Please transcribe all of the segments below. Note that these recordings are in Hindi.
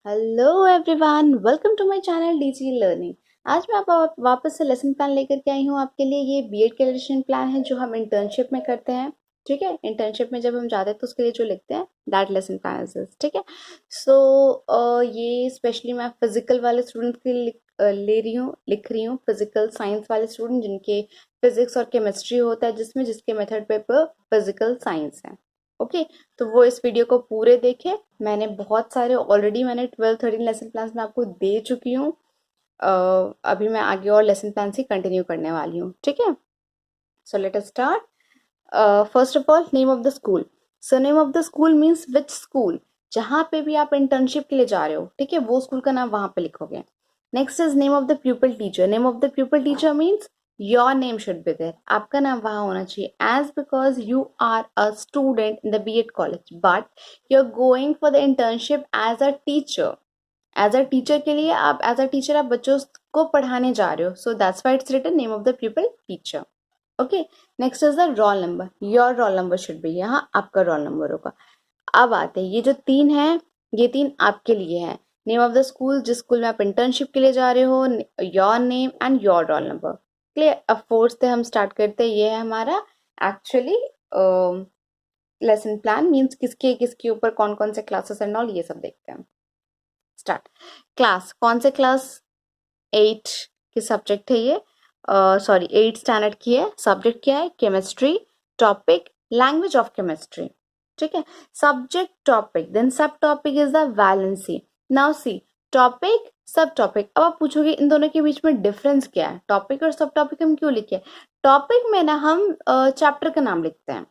Hello everyone, welcome to my channel DG learning. आज मैं वापस से लेसन प्लान लेकर के आई हूँ आपके लिए। ये बीएड के लेसन प्लान है जो हम इंटर्नशिप में करते हैं। ठीक है, इंटर्नशिप में जब हम जाते हैं तो उसके लिए जो लिखते हैं that lesson plan is this. ठीक है, ये स्पेशली मैं फिजिकल वाले स्टूडेंट के लिए लिख रही हूँ। फिजिकल साइंस वाले स्टूडेंट जिनके फिजिक्स और केमिस्ट्री होता है, जिसके मेथड पेपर फिजिकल साइंस है। ओके, तो वो इस वीडियो को पूरे देखे। मैंने 12-13 लेसन प्लान में आपको दे चुकी हूँ। अभी मैं आगे और लेसन प्लान से कंटिन्यू करने वाली हूँ। ठीक है, so let us start. First of all, name of the school. So name of the school means which school. जहाँ पे भी आप इंटर्नशिप के लिए जा रहे हो, ठीक है, वो स्कूल का नाम वहां पे लिखोगे। Next is name of the pupil teacher. Name of the pupil teacher means your name should be there. आपका नाम वहां होना चाहिए, as because you are a student in the BEd college, but you are going for the internship as a teacher. As a teacher के लिए आप एज अ टीचर आप बच्चों को पढ़ाने जा रहे हो, so that's why it's written name of the pupil teacher. Okay, next is the roll number. Your roll number should be, यहाँ आपका रोल नंबर होगा। अब आते हैं, ये जो तीन है, ये तीन आपके लिए है। नेम ऑफ द स्कूल, जिस स्कूल में आप इंटर्नशिप के लिए जा रहे हो, your name and your roll number. Clear. अब फोर्थ से हम स्टार्ट करते हैं। ये है हमारा एक्चुअली लेसन प्लान, मीन्स किसके किसके ऊपर कौन कौन से क्लासेस एंड ऑल, ये सब देखते हैं। स्टार्ट। क्लास, कौन से क्लास? 8 की सब्जेक्ट है ये, सॉरी 8 स्टैंडर्ड की है। सब्जेक्ट क्या है? Chemistry. Topic, language of chemistry. ठीक है, सब्जेक्ट टॉपिक, देन सब topic is the valency. Now see, topic सब टॉपिक। अब आप पूछोगे इन दोनों के बीच में डिफरेंस क्या है? टॉपिक और सब टॉपिक हम क्यों लिखे? टॉपिक में ना हम चैप्टर का नाम लिखते हैं,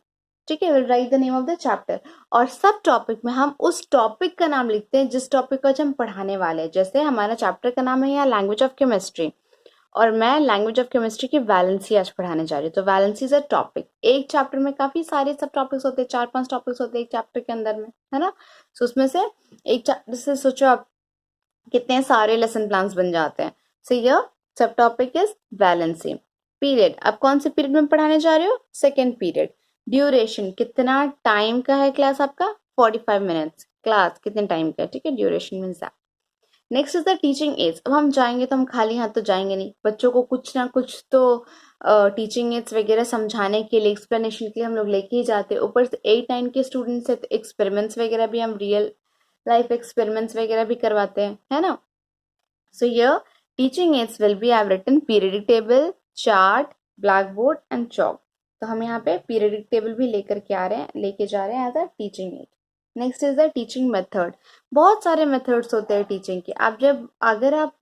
ठीक है, will write the name of the chapter. और सब टॉपिक में हम उस टॉपिक का नाम लिखते हैं जिस टॉपिक को आज हम पढ़ाने वाले हैं। जैसे हमारा चैप्टर का नाम है या लैंग्वेज ऑफ केमिस्ट्री, और मैं लैंग्वेज ऑफ केमिस्ट्री की वैलेंसी आज पढ़ाने जा रही हूँ। तो वैलेंसी इज अ टॉपिक। एक चैप्टर में काफी सारे सब टॉपिक्स होते हैं, 4-5 टॉपिक्स होते हैं एक चैप्टर के अंदर में, है ना। सो उसमें से एक चैप्टर से सोचो आप कितने सारे लेसन प्लान्स बन जाते हैं। सो ये सब टॉपिक इज वैलेंसी। पीरियड, अब कौन से पीरियड में पढ़ाने जा रहे हो? Second period. ड्यूरेशन, कितना टाइम का है क्लास आपका? 45 मिनट्स। क्लास कितने टाइम का है, ठीक है, duration means that. Next is the teaching ads. अब हम जाएंगे तो हम खाली हाथ तो जाएंगे नहीं, बच्चों को कुछ ना कुछ तो टीचिंग एड्स वगैरह समझाने के लिए, एक्सप्लेनेशन के लिए हम लोग लेके ही जाते हैं। ऊपर से 8-9 के स्टूडेंट्स है तो एक्सपेरिमेंट्स वगैरह भी, हम रियल लाइफ एक्सपेरिमेंट्स वगैरह भी करवाते हैं, है ना। So here teaching aids will be, I have written periodic table, chart, black board and chalk. तो हम यहाँ पे पीरियडिक टेबल भी लेके जा रहे हैं as a teaching aid. Next is the teaching method. बहुत सारे मेथड्स होते हैं टीचिंग के। अगर आप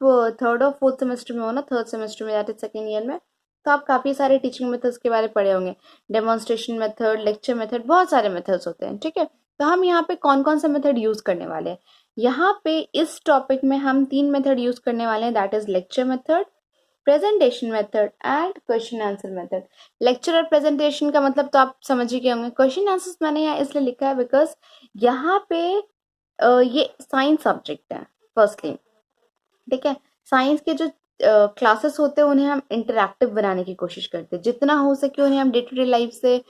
थर्ड और फोर्थ सेमेस्टर में हो ना, थर्ड सेमेस्टर में दैट इज सेकेंड ईयर में, तो आप काफी सारे टीचिंग मेथड्स के बारे में पढ़े होंगे। डेमोन्स्ट्रेशन मेथड, लेक्चर मेथड, बहुत सारे मेथड्स होते हैं, ठीक है। तो हम यहाँ पे कौन कौन सा मेथड यूज करने वाले हैं? यहाँ पे इस टॉपिक में हम 3 मेथड यूज करने वाले हैं, that is lecture method, presentation method and question answer method. Lecture और प्रेजेंटेशन का मतलब तो आप समझ ही गए होंगे। क्वेश्चन आंसर्स मैंने यहाँ इसलिए लिखा है बिकॉज यहाँ पे ये साइंस सब्जेक्ट है फर्स्टली, ठीक है। साइंस के जो क्लासेस होते हैं उन्हें हम इंटरैक्टिव बनाने की कोशिश करते हैं, जितना हो सके उन्हें हम डे टू डे लाइफ से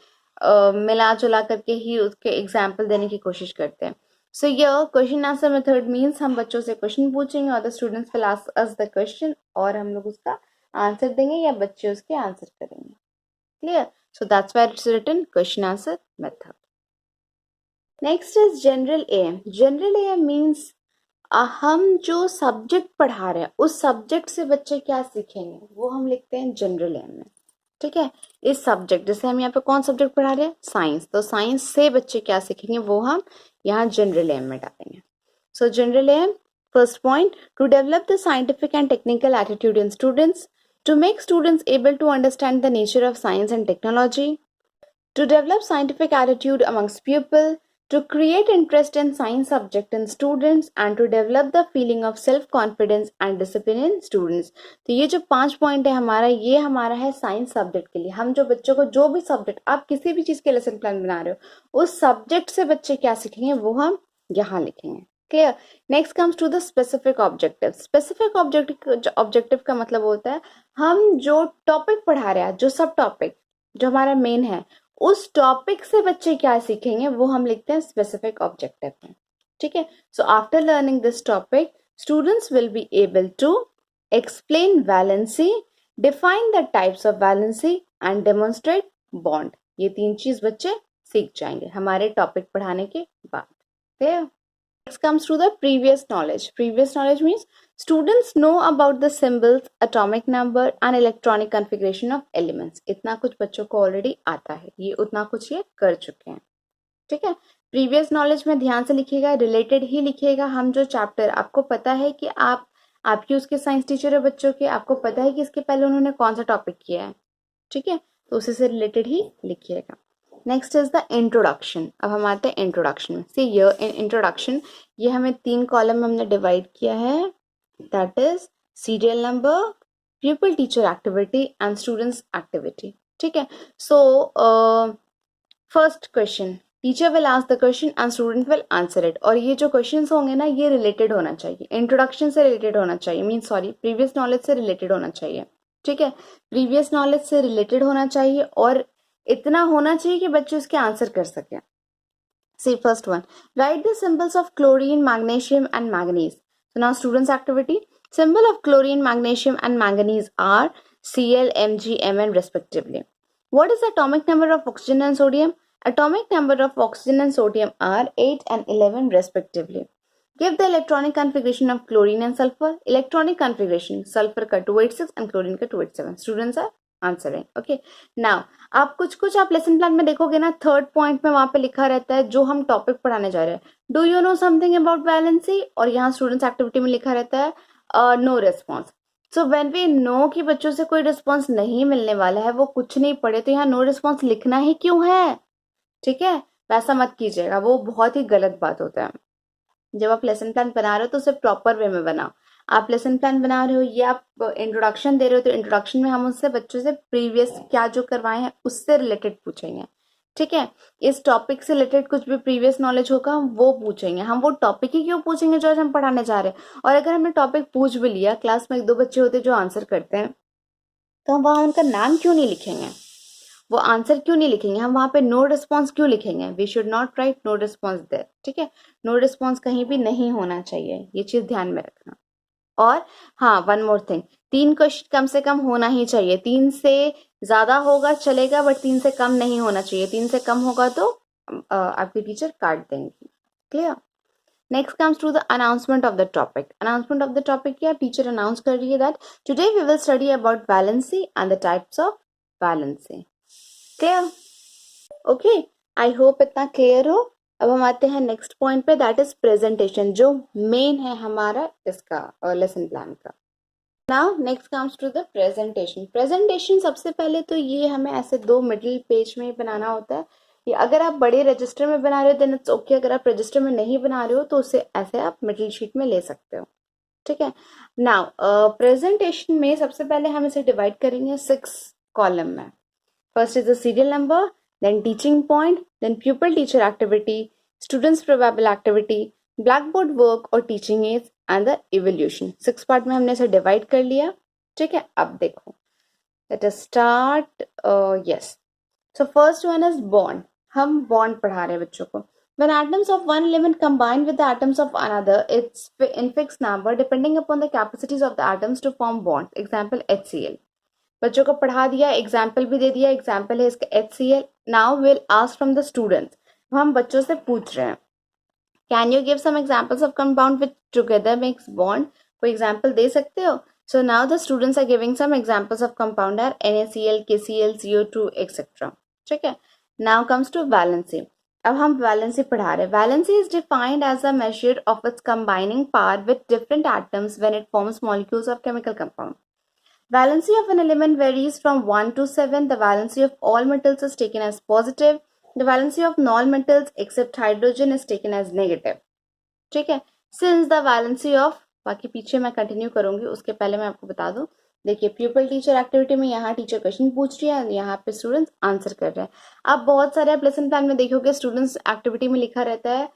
मिला जुला करके ही उसके एग्जाम्पल देने की कोशिश करते हैं। सो ये क्वेश्चन आंसर मेथड मीन्स हम बच्चों से क्वेश्चन पूछेंगे और the students will ask us the question, और हम लोग उसका आंसर देंगे या बच्चे उसके आंसर करेंगे। Clear? So that's why it's written question answer method. Next is general aim. General aim means हम जो सब्जेक्ट पढ़ा रहे हैं उस सब्जेक्ट से बच्चे क्या सीखेंगे वो हम लिखते हैं जनरल एम में, ठीक है। इस सब्जेक्ट, जैसे हम यहाँ पे कौन सब्जेक्ट पढ़ा रहे हैं? साइंस, तो साइंस से बच्चे क्या सीखेंगे वो हम यहाँ जनरल एम में डालेंगे। So general aim, first point, to develop the scientific and technical attitude in students, to make students able to understand the nature of science and technology, to develop scientific attitude amongst pupil, to create interest in science subject in students, and to develop the feeling of self-confidence and discipline in students। तो ये जो 5 पॉइंट है हमारा, ये हमारा है साइंस सब्जेक्ट के लिए। हम जो बच्चों को जो भी सब्जेक्ट, आप किसी भी चीज के लेसन प्लान बना रहे हो, उस सब्जेक्ट से बच्चे क्या सीखेंगे वो हम यहाँ लिखेंगे। Clear? Next comes to the specific objective. Specific objective का मतलब होता है हम जो टॉपिक पढ़ा रहे हैं, जो सब टॉपिक जो हमारा मेन है, उस टॉपिक से बच्चे क्या सीखेंगे वो हम लिखते हैं स्पेसिफिक ऑब्जेक्टिव में। ठीक है. So after learning this topic, students will be able to explain valency, define the types of valency and demonstrate bond. ये 3 चीज बच्चे सीख जाएंगे हमारे टॉपिक पढ़ाने के बाद. Clear? Next comes to the previous knowledge. Previous knowledge means students know about the symbols, atomic number and electronic configuration of elements. इतना कुछ बच्चों को ऑलरेडी आता है, ये उतना कुछ ये कर चुके हैं. ठीक है. प्रीवियस नॉलेज में ध्यान से लिखिएगा, रिलेटेड ही लिखिएगा. हम जो चैप्टर, आपको पता है कि आपकी उसके साइंस टीचर है बच्चों के, आपको पता है कि इसके पहले उन्होंने कौन सा टॉपिक किया है. ठीक है, तो उसी से रिलेटेड ही लिखिएगा. Next is the introduction. अब हम आते हैं इंट्रोडक्शन में. सी हियर इन इंट्रोडक्शन, ये हमें 3 कॉलम में हमने डिवाइड किया है. That is serial number, people teacher activity and students activity. ठीक है. So first question, teacher will ask the question and student will answer it. और ये जो क्वेश्चंस होंगे ना, ये रिलेटेड होना चाहिए, इंट्रोडक्शन से रिलेटेड होना चाहिए, मीन सॉरी प्रीवियस नॉलेज से रिलेटेड होना चाहिए. ठीक है, प्रीवियस नॉलेज से रिलेटेड होना चाहिए और इतना होना चाहिए कि बच्चे उसके आंसर कर सके. See first one, right the symbols of chlorine, magnesium and manganese. So now students activity. Symbol of chlorine, magnesium and manganese are Cl, Mg, Mn respectively. What is the atomic number of oxygen and sodium? Atomic number of oxygen and sodium are 8 and 11 respectively. Give the electronic configuration of chlorine and sulfur. Electronic configuration, sulfur का 286 and chlorine का 287. Students are answering. Okay. Now, आप कुछ आप लेसन प्लान में देखोगे ना, थर्ड पॉइंट में वहां पे लिखा रहता है जो हम टॉपिक पढ़ाने जा रहे हैं. Do you know something about valency? और यहाँ स्टूडेंट्स एक्टिविटी में लिखा रहता है no response. So when we know कि बच्चों से कोई रिस्पॉन्स नहीं मिलने वाला है, वो कुछ नहीं पढ़े, तो यहाँ नो रिस्पॉन्स लिखना ही क्यों है? ठीक है, वैसा मत कीजिएगा, वो बहुत ही गलत बात होता है. जब आप लेसन प्लान बना रहे हो तो उसे प्रॉपर वे में बनाओ. आप लेसन प्लान बना रहे हो या आप इंट्रोडक्शन दे रहे हो, तो इंट्रोडक्शन में हम उससे बच्चों से प्रीवियस क्या जो करवाए हैं उससे रिलेटेड पूछेंगे. ठीक है, इस टॉपिक से रिलेटेड कुछ भी प्रीवियस नॉलेज होगा हम वो पूछेंगे. हम वो टॉपिक ही क्यों पूछेंगे जो आज हम पढ़ाने जा रहे हैं. और अगर हमने टॉपिक पूछ भी लिया, क्लास में 1-2 बच्चे होते जो आंसर करते हैं, तो हम वहां उनका नाम क्यों नहीं लिखेंगे, वो आंसर क्यों नहीं लिखेंगे, हम वहां पे नो रिस्पॉन्स क्यों लिखेंगे? We should not write no response there. ठीक है, नो रिस्पॉन्स कहीं भी नहीं होना चाहिए, ये चीज ध्यान में रखना. और हाँ, वन मोर थिंग, 3 क्वेश्चन कम से कम होना ही चाहिए. 3 से ज्यादा होगा चलेगा, बट 3 से कम नहीं होना चाहिए. 3 से कम होगा तो आपकी टीचर काट देंगी. Clear? Next comes to the announcement of the topic. Announcement of the topic क्या, टीचर अनाउंस कर रही है that today we will study about valency and the types of valency. Clear? Okay, I hope इतना क्लियर हो. अब हम आते हैं नेक्स्ट पॉइंट पे, दैट इज प्रेजेंटेशन, जो मेन है हमारा इसका लेसन प्लान का. Now next comes to the presentation. Presentation सबसे पहले तो ये हमें ऐसे 2 मिडिल पेज में बनाना होता है. ये अगर आप बड़े रजिस्टर में बना रहे हो देन इट्स ओके. अगर आप रजिस्टर में नहीं बना रहे हो तो उसे ऐसे आप मिडिल शीट में ले सकते हो. ठीक है. नाउ प्रेजेंटेशन में सबसे पहले हम इसे डिवाइड करेंगे 6 कॉलम में. First is the serial number, then teaching point, then pupil teacher activity, students probable activity, blackboard work और teaching aids and the evaluation. 6 part में हमने इसे डिवाइड कर लिया. ठीक है, अब देखो, let us start. Yes, so first one is bond. हम bond पढ़ा रहे हैं बच्चों को. When atoms of one element combine with the atoms of another, it's in fixed number depending upon the capacities of the atoms to form bonds. Example HCl. बच्चों को पढ़ा दिया, एग्जाम्पल भी दे दिया. एग्जाम्पल है इसका HCl. Now will ask from the students. हम बच्चों से पूछ रहे हैं, can you give some examples of compound which together makes bond. कोई एग्जाम्पल दे सकते हो? So now the students are giving some examples of compound are NaCl, KCl, CO2 etcetera. ठीक है. Now comes to valency. अब हम वैलेंसी पढ़ा रहे हैं. Valency is defined as a measure of its combining power with different atoms when it forms molecules of chemical compound. Valency of an element varies from 1 to 7. The valency of all metals is taken as positive. The valency of non-metals except hydrogen is taken as negative. ठीक है. Since the valency of, बाकी पीछे मैं कंटिन्यू करूंगी, उसके पहले मैं आपको बता दूं. देखिए, प्यूपल टीचर एक्टिविटी में यहाँ टीचर क्वेश्चन पूछ रही है, यहाँ पे स्टूडेंट्स आंसर कर रहे हैं. अब बहुत सारे आप लेसन प्लान में देखोगे स्टूडेंट्स एक्टिविटी में लिखा रहता है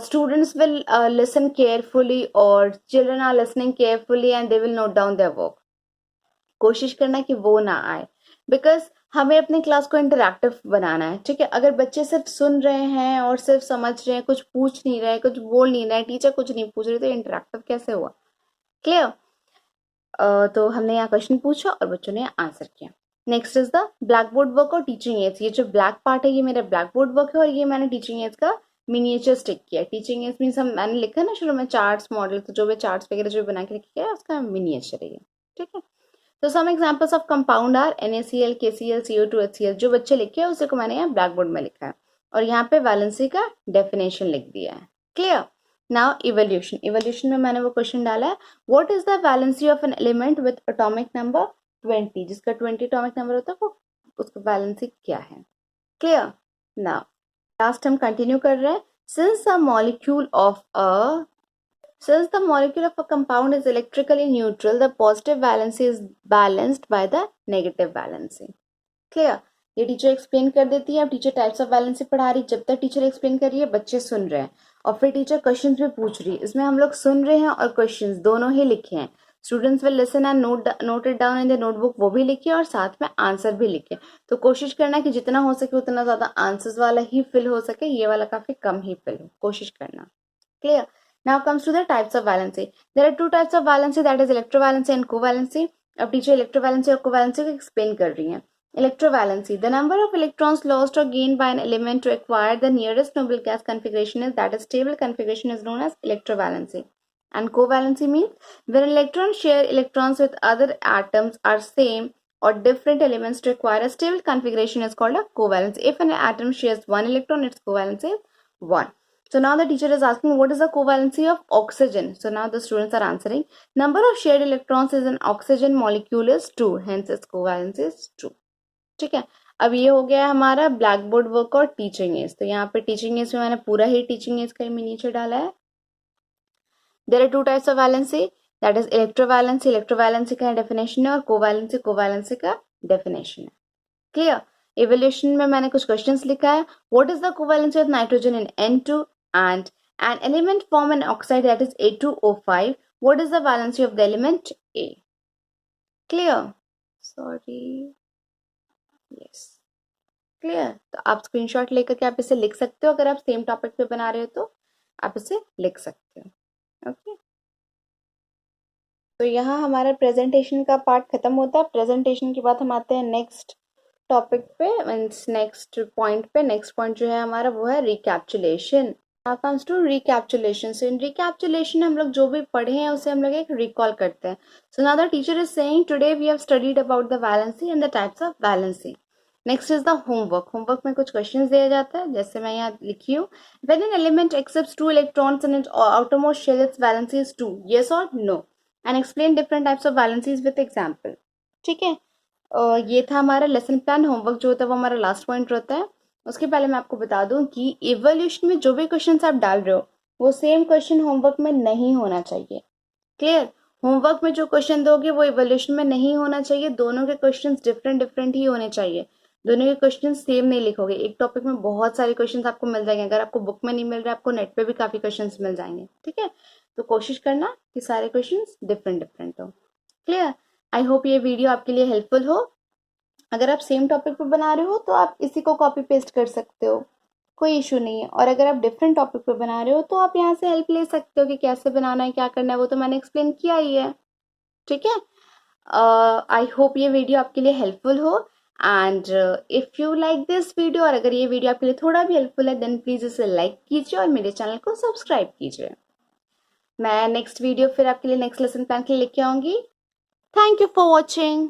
स्टूडेंट्स विल लिसन केयरफुली और children are listening carefully and they will note down their work. कोशिश करना कि वो ना आए. बिकॉज हमें अपनी क्लास को इंटरैक्टिव बनाना है, ठीक है। अगर बच्चे सिर्फ सुन रहे हैं और सिर्फ समझ रहे हैं, कुछ पूछ नहीं रहे, कुछ बोल नहीं रहे, टीचर कुछ नहीं पूछ रही, तो इंटरैक्टिव कैसे हुआ? क्लियर? तो हमने यहाँ क्वेश्चन पूछा और बच्चों ने आंसर किया। Next is the black board work और टीचिंग एड्स। ये जो ब्लैक पार्ट है ये मेरा ब्लैक बोर्ड वर्क है और ये मैंने टीचिंग एड्स का मिनिएचर स्टिक किया। टीचिंग एड्स मीन्स हम मैंने लिखा ना शुरू में चार्ट्स मॉडल, तो जो भी चार्ट्स वगैरह जो बना के लिखा है उसका मिनिएचर है ये, ठीक है। तो some examples of compound are NaCl, KCl, CO2, HCl। जो बच्चे लिखे हैं उसी को मैंने यहाँ ब्लैक बोर्ड में लिखा है और यहाँ पे वैलेंसी का डेफिनेशन लिख दिया है। क्लियर? नाउ इवोल्यूशन में मैंने वो क्वेश्चन डाला है, what is the valency of an element with atomic number 20? जिसका 20 एटॉमिक नंबर होता है वो उसका वैलेंसी क्या है? क्लियर? नाउ लास्ट हम कंटिन्यू कर रहे हैं। Since the molecule of a compound is electrically neutral, the positive valency is balanced by the negative valency. Clear? ये टीचर एक्सप्लेन कर देती है। अब टीचर टाइप्स ऑफ वैलेंसी पढ़ा रही है। जब तक टीचर एक्सप्लेन कर रही है बच्चे सुन रहे हैं और फिर टीचर क्वेश्चंस भी पूछ रही है। इसमें हम लोग सुन रहे हैं और क्वेश्चंस दोनों ही लिखे हैं। Students will listen and note it down in the notebook, वो भी लिखे और साथ में आंसर भी लिखे। तो कोशिश करना कि जितना हो सके उतना ज्यादा आंसर्स वाला ही फिल हो सके, ये वाला काफी कम ही फिल हो, कोशिश करना। Clear? Now comes to the types of valency. There are two types of valency, that is electrovalency and covalency. अब टीचर electrovalency और covalency को explain कर रही हैं। Electrovalency, the number of electrons lost or gained by an element to acquire the nearest noble gas configuration is, that is stable configuration, is known as electrovalency. And covalency means when electrons share electrons with other atoms are same or different elements to acquire a stable configuration is called a covalency. If an atom shares one electron, its covalency is 1. So now the teacher is asking what is the covalency of oxygen. So now the students are answering. Number of shared electrons is an oxygen molecule is 2. Hence its covalence is 2. ठीक है। अब ये हो गया हमारा ब्लैक बोर्ड वर्क और टीचिंग एज। तो यहाँ पे टीचिंग एज में मैंने पूरा ही टीचिंग एज का मिनिएचर डाला है। There are two types of valency, that is electrovalency. electrovalency का डेफिनेशन है और कोवालेंसी का डेफिनेशन है। क्लियर? इवोल्यूशन में मैंने कुछ क्वेश्चंस लिखा है। What is the covalency of nitrogen in N2 and an element form an oxide, that is A2O5? What is the valency of the element A? Clear? Sorry. Yes. Clear? तो आप स्क्रीनशॉट लेकर के आप इसे लिख सकते हो। अगर आप सेम टॉपिक पे बना रहे हो तो आप इसे लिख सकते हो। ओके, तो यहाँ हमारा प्रेजेंटेशन का पार्ट खत्म होता है। प्रेजेंटेशन के बाद हम आते हैं नेक्स्ट टॉपिक पे, मीन्स नेक्स्ट पॉइंट पे। नेक्स्ट पॉइंट जो है हमारा वो है रिकैप्चुलेशन। Now comes to recapitulation. So in recapitulation हम लोग जो भी पढ़े हैं उसे हम लोग एक recall करते हैं। So now the teacher is saying today we have studied about the valency and the types of valency. Next is the homework. Homework में कुछ questions दिया जाता है, जैसे मैं यहाँ लिखी हूँ। When an element accepts 2 electrons in its outermost shell, its valency is 2. Yes or no? And explain different types of valencies with example. ठीक है। ये था हमारा लेसन प्लान। होमवर्क जो होता है वो हमारा लास्ट पॉइंट रहता है। उसके पहले मैं आपको बता दूं कि इवोल्यूशन में जो भी क्वेश्चंस आप डाल रहे हो वो सेम क्वेश्चन होमवर्क में नहीं होना चाहिए। क्लियर? होमवर्क में जो क्वेश्चन दोगे वो इवोल्यूशन में नहीं होना चाहिए। दोनों के क्वेश्चंस डिफरेंट ही होने चाहिए। दोनों के क्वेश्चन सेम नहीं लिखोगे। एक टॉपिक में बहुत सारे क्वेश्चंस आपको मिल जाएंगे। अगर आपको बुक में नहीं मिल रहा है, आपको नेट पे भी काफी क्वेश्चंस मिल जाएंगे। ठीक है, तो कोशिश करना कि सारे क्वेश्चंस डिफरेंट हो। क्लियर? आई होप ये वीडियो आपके लिए हेल्पफुल हो। अगर आप सेम टॉपिक पे बना रहे हो तो आप इसी को कॉपी पेस्ट कर सकते हो, कोई इशू नहीं है। और अगर आप डिफरेंट टॉपिक पे बना रहे हो तो आप यहाँ से हेल्प ले सकते हो कि कैसे बनाना है, क्या करना है, वो तो मैंने एक्सप्लेन किया ही है। ठीक है, आई होप ये वीडियो आपके लिए हेल्पफुल हो। And if you like this video, और अगर ये वीडियो आपके लिए थोड़ा भी हेल्पफुल है, देन प्लीज इसे लाइक कीजिए और मेरे चैनल को सब्सक्राइब कीजिए। मैं नेक्स्ट वीडियो फिर आपके लिए नेक्स्ट लेसन प्लान के लिए लेके आऊंगी। Thank you for watching.